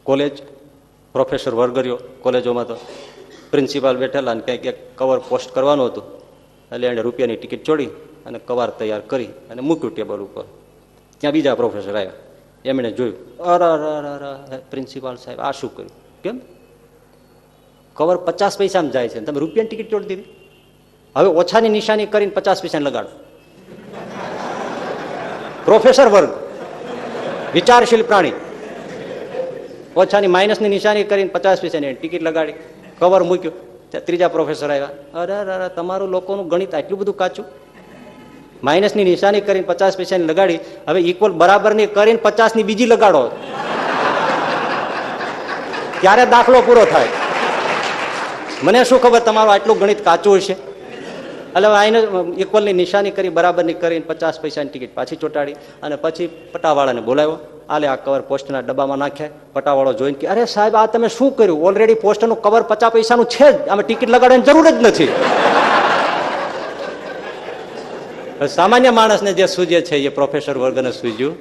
College professor વર્ગર્યો કોલેજોમાં તો principal બેઠેલા અને કંઈક એક કવર પોસ્ટ કરવાનું હતું એટલે એણે રૂપિયાની ટિકિટ ચોડી અને કવર તૈયાર કરી અને મૂક્યું ટેબલ ઉપર. ત્યાં બીજા પ્રોફેસર આવ્યા, એમણે જોયું, અરે પ્રિન્સિપાલ સાહેબ આ શું કર્યું? કેમ કવર 50 પૈસામાં જાય છે, તમે રૂપિયાની ટિકિટ ચોડી દીધી? હવે ઓછાની નિશાની કરીને 50 પૈસાને લગાડો. પ્રોફેસર વર્ગ, વિચારશીલ પ્રાણી, ઓછાની માઇનસની નિશાની કરીને 50 પૈસાની ટિકિટ લગાડી, કવર મૂક્યું. ત્યાં ત્રીજા પ્રોફેસર આવ્યા, અરે તમારું લોકોનું ગણિત આટલું બધું કાચું? માઇનસની નિશાની કરીને 50 પૈસાની લગાડી, હવે ઇક્વલ બરાબરની કરીને 50ની બીજી લગાડો, ત્યારે દાખલો પૂરો થાય. મને શું ખબર તમારું આટલું ગણિત કાચું હશે? એટલે આઈને ઇક્વલની નિશાની કરી બરાબરની કરીને 50 પૈસાની ટિકિટ પાછી ચોંટાડી અને પછી પટાવાળાને બોલાવ્યો. આલે આ કવર પોસ્ટના ડબ્બામાં નાખ્યા. પટાવાળો જોઈને કે અરે સાહેબ આ તમે શું કર્યું? ઓલરેડી પોસ્ટનું કવર 50 પૈસાનું છે જ, આમાં ટિકિટ લગાડવાની જરૂર જ નથી. સામાન્ય માણસને જે સૂજે છે એ પ્રોફેસર વર્ગને સૂજ્યું